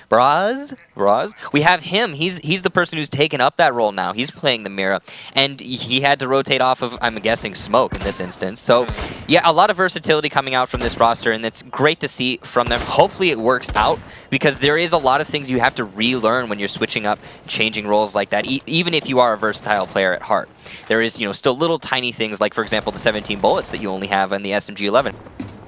Brahs, we have him. He's the person who's taken up that role now. He's playing the Mira, and he had to rotate off of, I'm guessing, Smoke in this instance. So, yeah, a lot of versatility coming out from this roster, and it's great to see from them. Hopefully it works out, because there is a lot of things you have to relearn when you're switching up, changing roles like that, even if you are a versatile player at heart. There is, still little tiny things like, for example, the 17 bullets that you only have in the SMG-11.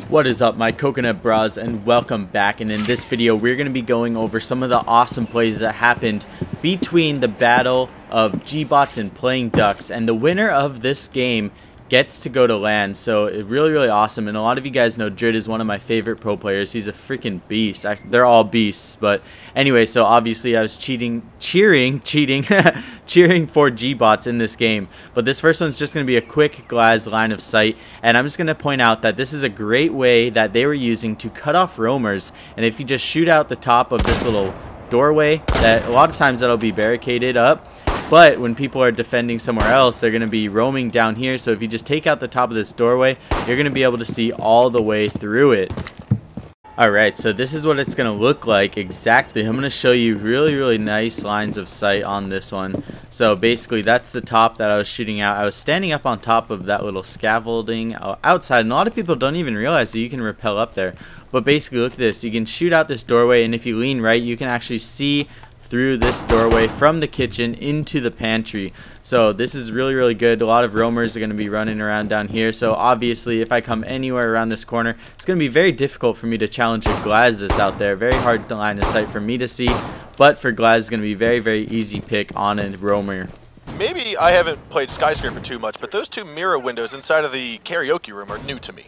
What is up, my coconut bras, and welcome back. And in this video we're going to be going over some of the awesome plays that happened between the battle of G-Bots and Playing Ducks, and the winner of this game gets to go to LAN. So it's really awesome, and a lot of you guys know Drid is one of my favorite pro players. He's a freaking beast. They're all beasts, but anyway, so obviously I was cheering for G-Bots in this game. But this first one's just going to be a quick Glaz line of sight, and I'm just going to point out that this is a great way that they were using to cut off roamers. And if you just shoot out the top of this little doorway, that a lot of times that'll be barricaded up, but when people are defending somewhere else, they're going to be roaming down here. So if you just take out the top of this doorway, you're going to be able to see all the way through it. Alright, so this is what it's going to look like exactly. I'm going to show you really nice lines of sight on this one. So basically that's the top that I was shooting out. I was standing up on top of that little scaffolding outside, and a lot of people don't even realize that you can rappel up there. But basically look at this. You can shoot out this doorway, and if you lean right, you can actually see through this doorway from the kitchen into the pantry. So this is really good. A lot of roamers are going to be running around down here, so obviously if I come anywhere around this corner, it's going to be very difficult for me to challenge the Glaz out there. Very hard line of sight for me to see, but for Glaz it's going to be very easy pick on a roamer. Maybe I haven't played Skyscraper too much, but those two mirror windows inside of the karaoke room are new to me.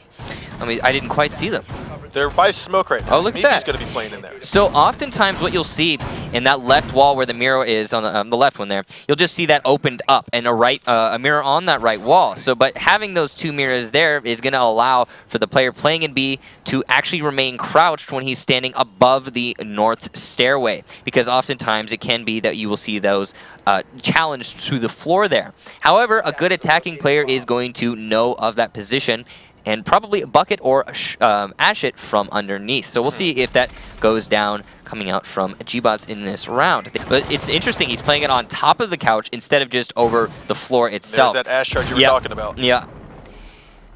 I mean, I didn't quite see them. They're by Smoke right now. Oh, look Maybe at that. he's going to be playing in there. So oftentimes what you'll see in that left wall where the mirror is, on the left one there, you'll just see that opened up and a mirror on that right wall. So, but having those two mirrors there is going to allow for the player playing in B to actually remain crouched when he's standing above the north stairway, because oftentimes it can be that you will see those challenged through the floor there. However, a good attacking player is going to know of that position and probably bucket or ash it from underneath. So we'll see if that goes down coming out from G-Bots in this round. But it's interesting, he's playing it on top of the couch instead of just over the floor itself. There's that ash charge you were talking about. Yeah.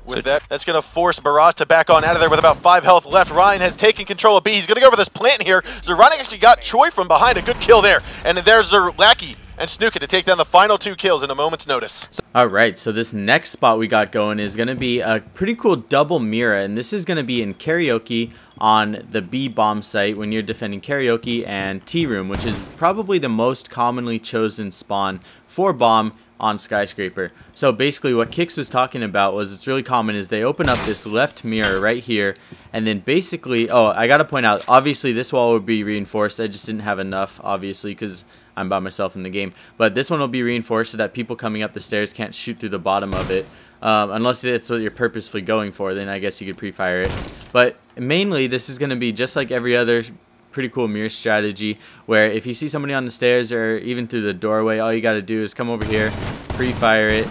With that, that's going to force Brahs to back on out of there with about 5 health left. Ryan has taken control of B. He's going to go for this plant here. Zeronic actually got Choi from behind. A good kill there. And there's Zerlaki and Snuka to take down the final 2 kills in a moment's notice. Alright, so this next spot we got going is going to be a pretty cool double Mira, and this is going to be in karaoke on the B bomb site when you're defending karaoke and Tea Room, which is probably the most commonly chosen spawn for bomb on Skyscraper. So basically what Kix was talking about was, it's really common, is they open up this left mirror right here, and then basically, oh, I gotta point out, obviously this wall would be reinforced. I just didn't have enough, obviously, because I'm by myself in the game. But this one will be reinforced so that people coming up the stairs can't shoot through the bottom of it. Unless it's what you're purposefully going for, then I guess you could pre-fire it. But mainly this is going to be just like every other pretty cool mirror strategy, where if you see somebody on the stairs or even through the doorway, all you got to do is come over here, pre-fire it,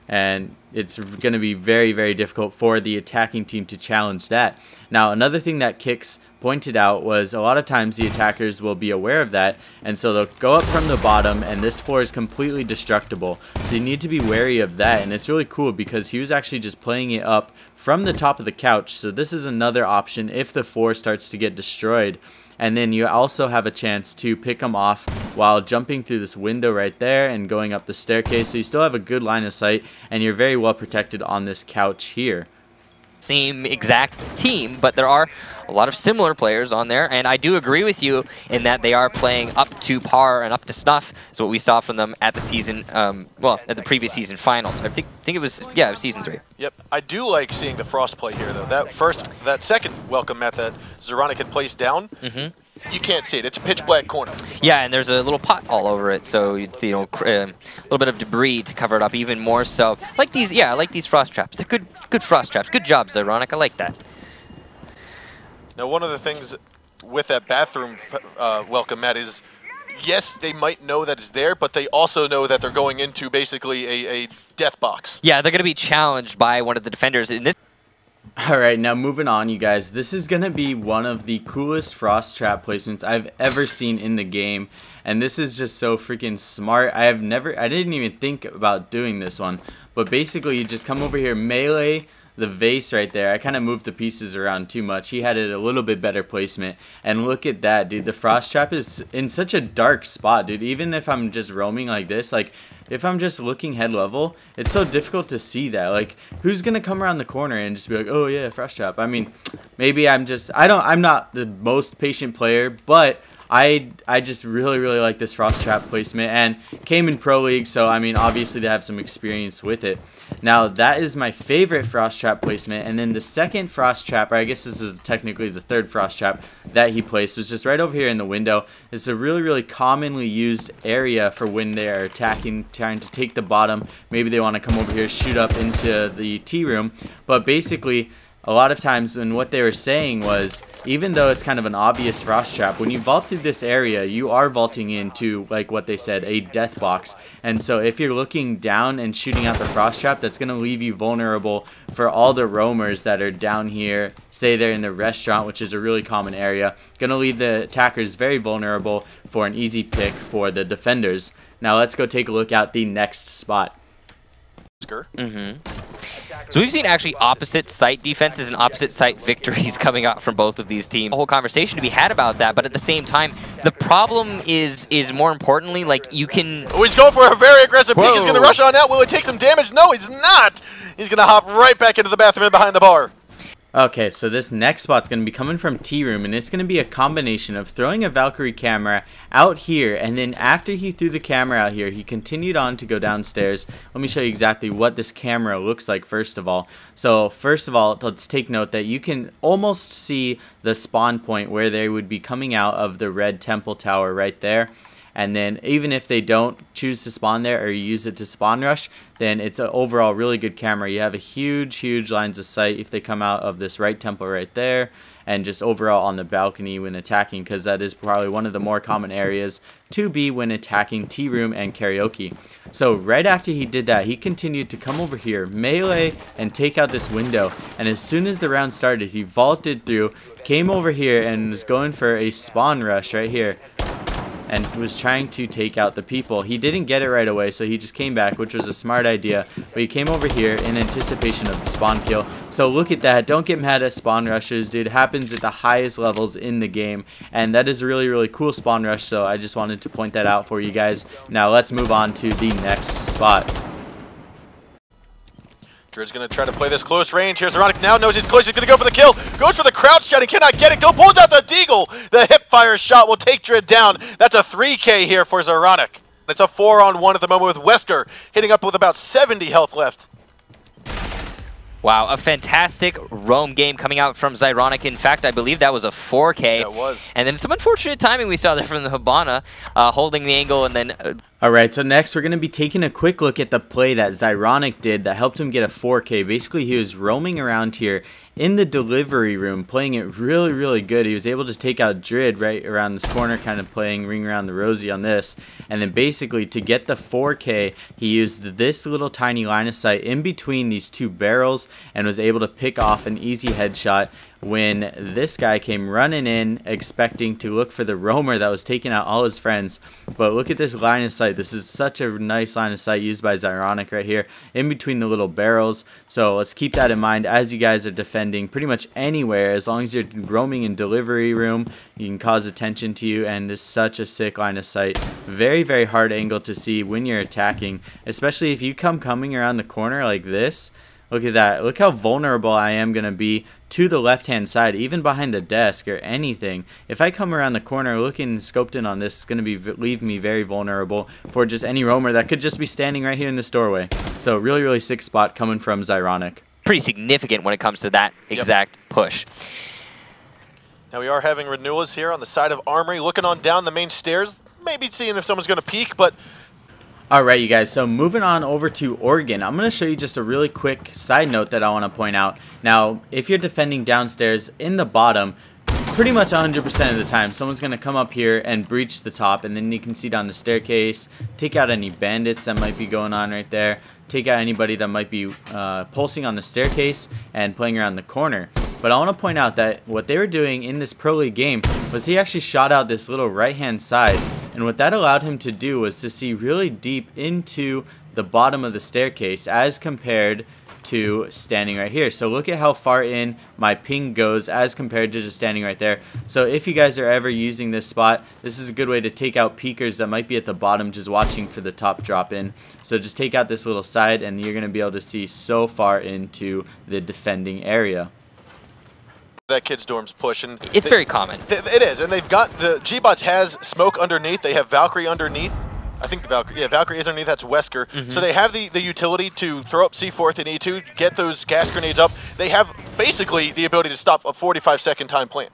and it's going to be very difficult for the attacking team to challenge that. Now, another thing that Kix pointed out was a lot of times the attackers will be aware of that, and so they'll go up from the bottom, and this floor is completely destructible. So you need to be wary of that, and it's really cool because he was actually just playing it up from the top of the couch. So this is another option if the floor starts to get destroyed. And then you also have a chance to pick them off while jumping through this window right there and going up the staircase. So you still have a good line of sight, and you're very well protected on this couch here. Same exact team, but there are a lot of similar players on there, and I do agree with you in that they are playing up to par and up to snuff. Is what we saw from them at the season, well, at the previous season finals. I think it was, yeah, it was season 3. Yep, I do like seeing the Frost play here though. That second welcome mat that Zeronic had placed down. You can't see it. It's a pitch black corner. Yeah, and there's a little pot all over it, so you'd see, a little bit of debris to cover it up even more so. Like these, yeah, I like these frost traps. They're good frost traps. Good job, Zeronic. I like that. Now, one of the things with that bathroom welcome mat is, yes, they might know that it's there, but they also know that they're going into basically a death box. Yeah, they're going to be challenged by one of the defenders in this. Alright, now moving on, you guys. This is going to be one of the coolest frost trap placements I've ever seen in the game. And this is just so freaking smart. I didn't even think about doing this one. But basically, you just come over here, melee the vase right there. I kind of moved the pieces around too much. He had it a little bit better placement. And look at that, dude. The frost trap is in such a dark spot, dude. Even if I'm just roaming like this, like, if I'm just looking head level, it's so difficult to see that. Like, who's gonna come around the corner and just be like, oh yeah, frost trap? I mean, maybe I'm not the most patient player, but I just really like this frost trap placement, and came in pro league, so I mean, obviously they have some experience with it. Now that is my favorite frost trap placement, and then the second frost trap, or I guess this was technically the third frost trap that he placed, was just right over here in the window. It's a really commonly used area for when they are attacking, trying to take the bottom. Maybe they want to come over here, shoot up into the tea room, but basically, a lot of times, and what they were saying was, even though it's kind of an obvious frost trap, when you vault through this area, you are vaulting into, like what they said, a death box. And so if you're looking down and shooting out the frost trap, that's going to leave you vulnerable for all the roamers that are down here. Say they're in the restaurant, which is a really common area. Going to leave the attackers very vulnerable for an easy pick for the defenders. Now let's go take a look at the next spot. So we've seen actually opposite site defenses and opposite site victories coming out from both of these teams. A whole conversation to be had about that, but at the same time, the problem is more importantly, like, you can... Oh, he's going for a very aggressive peek. He's going to rush on out. Will he take some damage? No, he's not. He's going to hop right back into the bathroom and behind the bar. Okay, so this next spot's going to be coming from Tea Room, and it's going to be a combination of throwing a Valkyrie camera out here, and then after he threw the camera out here, he continued on to go downstairs. Let me show you exactly what this camera looks like first of all. So first of all, let's take note that you can almost see the spawn point where they would be coming out of the red temple tower right there. And then even if they don't choose to spawn there or use it to spawn rush, then it's an overall really good camera. You have a huge lines of sight if they come out of this right temple right there, and just overall on the balcony when attacking, because that is probably one of the more common areas to be when attacking Tea Room and Karaoke. So right after he did that, he continued to come over here, melee, and take out this window. And as soon as the round started, he vaulted through, came over here, and was going for a spawn rush right here, and was trying to take out the people. He didn't get it right away, so he just came back, which was a smart idea. But he came over here in anticipation of the spawn kill. So look at that. Don't get mad at spawn rushes, dude. It happens at the highest levels in the game. And that is a really cool spawn rush, so I just wanted to point that out for you guys. Now let's move on to the next spot. Dre's going to try to play this close range here. Zyronic now knows he's close. He's going to go for the kill. Goes for the crouch shot. He cannot get it. Pulls out the deagle. The hip fire shot will take Dred down. That's a 3K here for Zyronic. It's a 4-on-1 at the moment with Wesker hitting up with about 70 health left. Wow, a fantastic roam game coming out from Zyronic. In fact, I believe that was a 4K. That was. And then some unfortunate timing we saw there from the Hibana, holding the angle and then... Alright, so next we're going to be taking a quick look at the play that Zyronic did that helped him get a 4K. Basically, he was roaming around here in the delivery room, playing it really good. He was able to take out Drid right around this corner, kind of playing Ring Around the Rosie on this. And then basically, to get the 4K, he used this little tiny line of sight in between these two barrels and was able to pick off an easy headshot when this guy came running in expecting to look for the roamer that was taking out all his friends. But look at this line of sight. This is such a nice line of sight used by Zyronic right here in between the little barrels. So let's keep that in mind as you guys are defending pretty much anywhere. As long as you're roaming in delivery room, you can cause attention to you, and this is such a sick line of sight. Very hard angle to see when you're attacking, especially if you coming around the corner like this. Look at that. Look how vulnerable I am going to be to the left-hand side, even behind the desk or anything. If I come around the corner looking scoped in on this, it's going to leave me very vulnerable for just any roamer that could just be standing right here in this doorway. So really sick spot coming from Zyronic. Pretty significant when it comes to that exact push. Now we are having renewals here on the side of Armory, looking on down the main stairs, maybe seeing if someone's going to peek, but... Alright, you guys, so moving on over to Oregon, I'm going to show you just a really quick side note that I want to point out. Now, if you're defending downstairs in the bottom, pretty much 100% of the time, someone's going to come up here and breach the top, and then you can see down the staircase, take out any bandits that might be going on right there, take out anybody that might be pulsing on the staircase and playing around the corner. But I want to point out that what they were doing in this Pro League game was he actually shot out this little right-hand side, and what that allowed him to do was to see really deep into the bottom of the staircase as compared to standing right here. So look at how far in my ping goes as compared to just standing right there. So if you guys are ever using this spot, this is a good way to take out peekers that might be at the bottom just watching for the top drop in. So just take out this little side and you're going to be able to see so far into the defending area. That kid's dorm's pushing. It's very common. It is, and they've got the G-Bots has smoke underneath. They have Valkyrie underneath. I think the Valkyrie, yeah, Valkyrie is underneath. That's Wesker. So they have the utility to throw up C4 if they need to, get those gas grenades up. They have basically the ability to stop a 45-second time plant.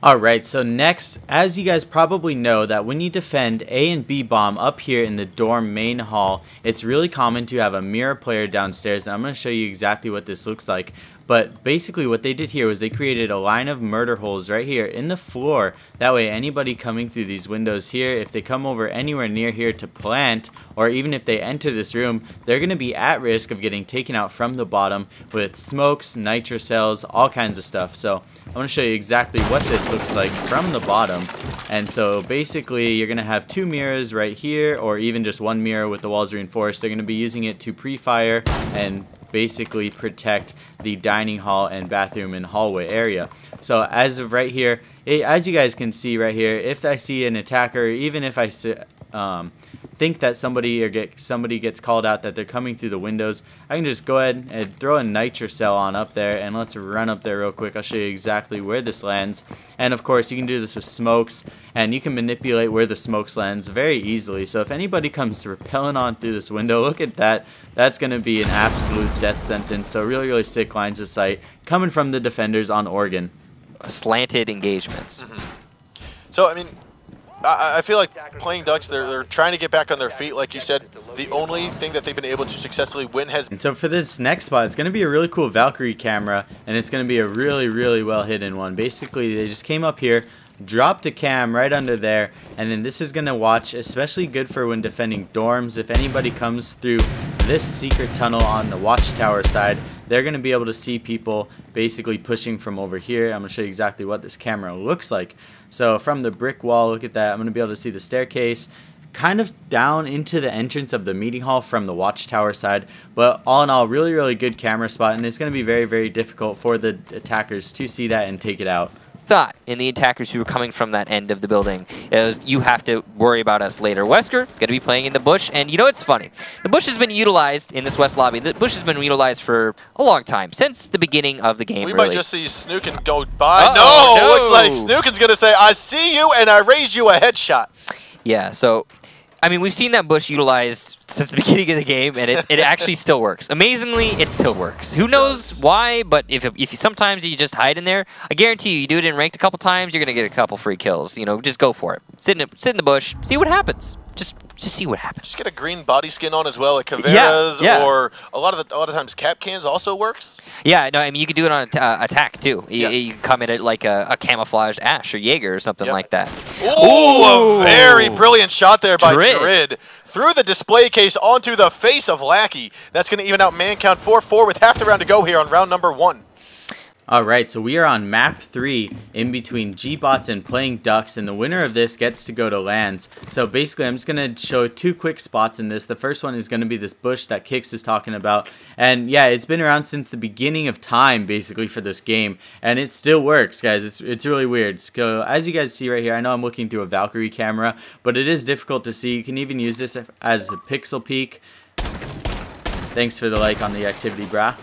Alright, so next, as you guys probably know, that when you defend A and B bomb up here in the dorm main hall, it's really common to have a mirror player downstairs, and I'm going to show you exactly what this looks like. But basically what they did here was they created a line of murder holes right here in the floor. That way anybody coming through these windows here, if they come over anywhere near here to plant, or even if they enter this room, they're going to be at risk of getting taken out from the bottom with smokes, nitro cells, all kinds of stuff. So I'm going to show you exactly what this looks like from the bottom. And so basically you're going to have two mirrors right here, or even just one mirror with the walls reinforced. They're going to be using it to pre-fire and basically protect the dining hall and bathroom and hallway area. So as of right here, as you guys can see right here, if I see an attacker, even if I think that somebody gets called out that they're coming through the windows, I can just go ahead and throw a nitro cell on up there, and let's run up there real quick. I'll show you exactly where this lands. And of course you can do this with smokes, and you can manipulate where the smokes lands very easily. So if anybody comes rappelling on through this window, look at that. That's going to be an absolute death sentence. So really sick lines of sight coming from the defenders on Oregon. Slanted engagements. So I mean, I feel like playing Ducks, they're trying to get back on their feet, like you said. The only thing that they've been able to successfully win has... And so for this next spot, it's going to be a really cool Valkyrie camera, and it's going to be a really well hidden one. Basically, they just came up here, dropped a cam right under there, and then this is going to watch, especially good for when defending dorms. If anybody comes through this secret tunnel on the watchtower side, they're going to be able to see people basically pushing from over here. I'm going to show you exactly what this camera looks like. So from the brick wall, look at that. I'm going to be able to see the staircase kind of down into the entrance of the meeting hall from the watchtower side. But all in all, really good camera spot, and it's going to be very difficult for the attackers to see that and take it out. Thought in the attackers who were coming from that end of the building is you have to worry about us later. Wesker going to be playing in the bush, and you know it's funny. The bush has been utilized in this west lobby. The bush has been utilized for a long time, since the beginning of the game. We really might just see Snookin go by. No! Looks like Snookin's going to say, I see you and I raise you a headshot. Yeah, so I mean, we've seen that bush utilized since the beginning of the game, and it actually still works. Amazingly, it still works. Who knows why, but if sometimes you just hide in there, I guarantee you do it in ranked a couple times, you're going to get a couple free kills. You know, just go for it. Sit in the bush, see what happens. Just see what happens. Just get a green body skin on as well, like Caveira's, or a lot of times cap cans also works. Yeah, no, I mean you could do it on attack too. You can come at it like a camouflaged Ash or Jaeger or something like that. Ooh, a very brilliant shot there by Jared. Through the display case onto the face of Lackey. That's going to even out man count 4-4 with half the round to go here on round number 1. Alright, so we are on map 3 in between G-Bots and playing Ducks, and the winner of this gets to go to lands. So basically I'm just going to show 2 quick spots in this. The first one is going to be this bush that Kix is talking about, and yeah, it's been around since the beginning of time basically for this game, and it still works, guys. It's really weird. So as you guys see right here, I know I'm looking through a Valkyrie camera, but it is difficult to see. You can even use this as a pixel peek. Thanks for the like on the activity, Brah.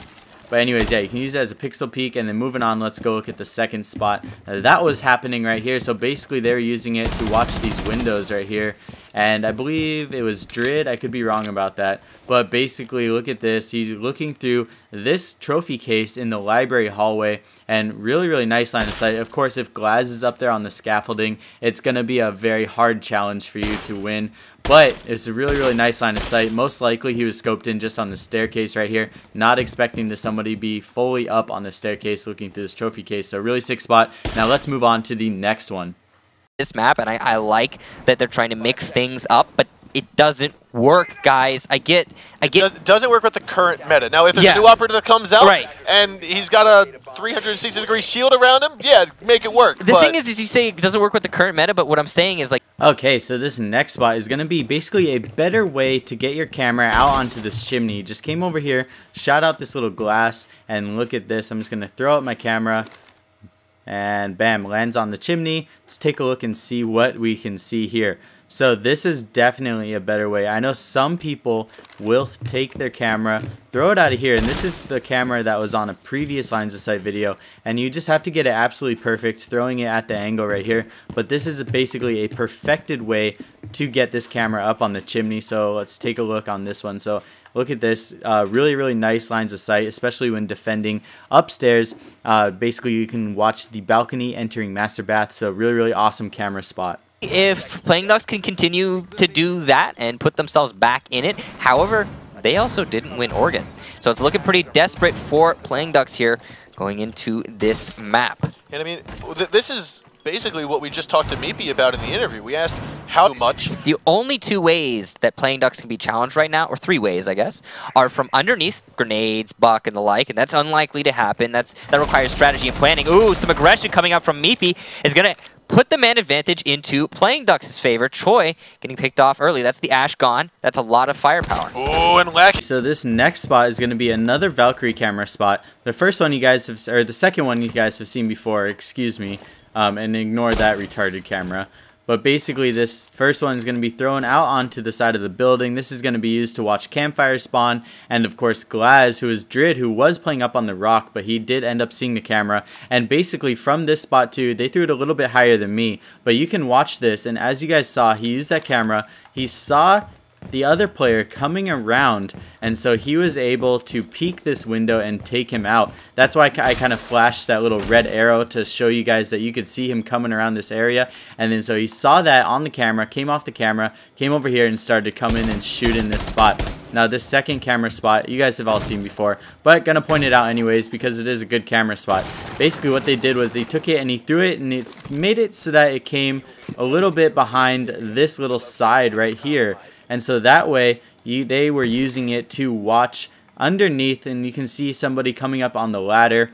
But anyways, yeah, you can use it as a pixel peek, and then moving on, let's go look at the second spot. That was happening right here, so basically they're using it to watch these windows right here. and I believe it was Drid. I could be wrong about that, but basically look at this. He's looking through this trophy case in the library hallway, and really nice line of sight. Of course, if Glaz is up there on the scaffolding, it's going to be a very hard challenge for you to win, but it's a really nice line of sight. Most likely he was scoped in just on the staircase right here, not expecting to somebody be fully up on the staircase looking through this trophy case. So really sick spot. Now let's move on to the next one. This map, and I like that they're trying to mix things up, but it doesn't work, guys. I get. Doesn't work with the current meta. Now, if there's a new operator that comes out, and he's got a 360-degree shield around him, yeah, make it work. The thing is you say it doesn't work with the current meta, but what I'm saying is like. Okay, so this next spot is going to be basically a better way to get your camera out onto this chimney. Just came over here, shot out this little glass, and look at this. I'm just going to throw out my camera. And bam, lands on the chimney. Let's take a look and see what we can see here. So this is definitely a better way. I know some people will take their camera, throw it out of here, and this is the camera that was on a previous Lines of Sight video, and you just have to get it absolutely perfect, throwing it at the angle right here. But this is basically a perfected way to get this camera up on the chimney. So let's take a look on this one. So look at this, really nice lines of sight, especially when defending upstairs. Basically, you can watch the balcony entering master bath, so really awesome camera spot. If Playing Ducks can continue to do that and put themselves back in it, however, they also didn't win Oregon. So it's looking pretty desperate for Playing Ducks here going into this map. And I mean, this is basically what we just talked to Meepy about in the interview. We asked how much. The only two ways that Playing Ducks can be challenged right now, or three ways, I guess, are from underneath, grenades, buck, and the like, and that's unlikely to happen. That requires strategy and planning. Ooh, some aggression coming up from Meepy is going to put the man advantage into Playing Ducks' favor. Choi getting picked off early. That's the Ash gone. That's a lot of firepower. Oh, and Lackey. So this next spot is going to be another Valkyrie camera spot. The first one you guys have, or the second one you guys have seen before, excuse me, and ignore that retarded camera. But basically this first one is going to be thrown out onto the side of the building. This is going to be used to watch campfire spawn. And of course Glaz, who is Drid, who was playing up on the rock, but he did end up seeing the camera. And basically from this spot too, they threw it a little bit higher than me. But you can watch this, and as you guys saw, he used that camera. He saw the other player coming around, and so he was able to peek this window and take him out. That's why I kind of flashed that little red arrow to show you guys that you could see him coming around this area. And then so he saw that on the camera, came off the camera, came over here and started to come in and shoot in this spot. Now this second camera spot you guys have all seen before, but gonna point it out anyways because it is a good camera spot. Basically what they did was they took it and he threw it, and it's made it so that it came a little bit behind this little side right here. And so that way, they were using it to watch underneath, and you can see somebody coming up on the ladder.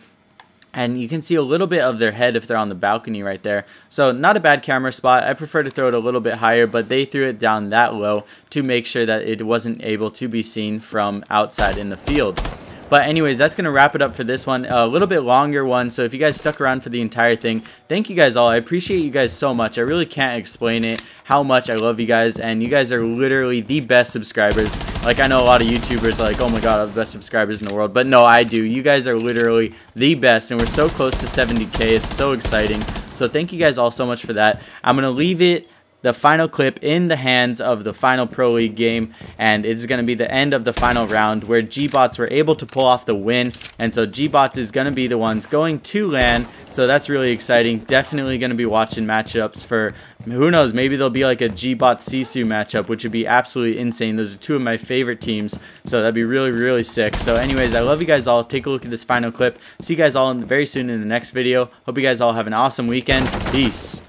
And you can see a little bit of their head if they're on the balcony right there. So not a bad camera spot. I prefer to throw it a little bit higher, but they threw it down that low to make sure that it wasn't able to be seen from outside in the field. But anyways, that's going to wrap it up for this one. A little bit longer one, so if you guys stuck around for the entire thing, thank you guys all. I appreciate you guys so much. I really can't explain it, how much I love you guys, and you guys are literally the best subscribers. Like, I know a lot of YouTubers are like, oh my god, I have the best subscribers in the world, but no, I do. You guys are literally the best, and we're so close to 70K. It's so exciting. So thank you guys all so much for that. I'm going to leave it, the final clip, in the hands of the final Pro League game, and it's going to be the end of the final round where G-Bots were able to pull off the win. And so G-Bots is going to be the ones going to LAN, so that's really exciting. Definitely going to be watching matchups for, who knows, maybe there'll be like a G-Bot Sisu matchup, which would be absolutely insane. Those are two of my favorite teams, so that'd be really sick. So anyways, I love you guys all. Take a look at this final clip. See you guys all very soon in the next video. Hope you guys all have an awesome weekend. Peace.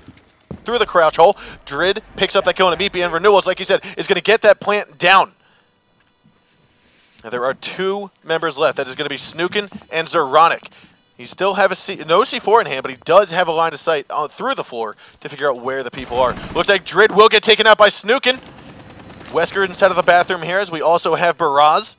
Through the crouch hole, Drid picks up that kill on a BP, and Renewals, like you said, is going to get that plant down. Now, there are two members left. That is going to be Snookin and Zeronic. He still have no C4 in hand, but he does have a line of sight through the floor to figure out where the people are. Looks like Drid will get taken out by Snookin. Wesker inside of the bathroom here, as we also have Brahs.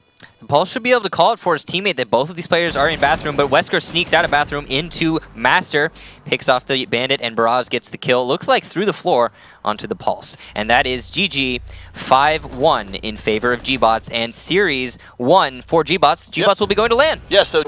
Paul should be able to call it for his teammate that both of these players are in bathroom, but Wesker sneaks out of bathroom into Master, picks off the bandit, and Brahs gets the kill. Looks like through the floor onto the Pulse. And that is GG 5-1 in favor of G-Bots, and Series 1 for G-Bots. G-Bots will be going to LAN. Yes, so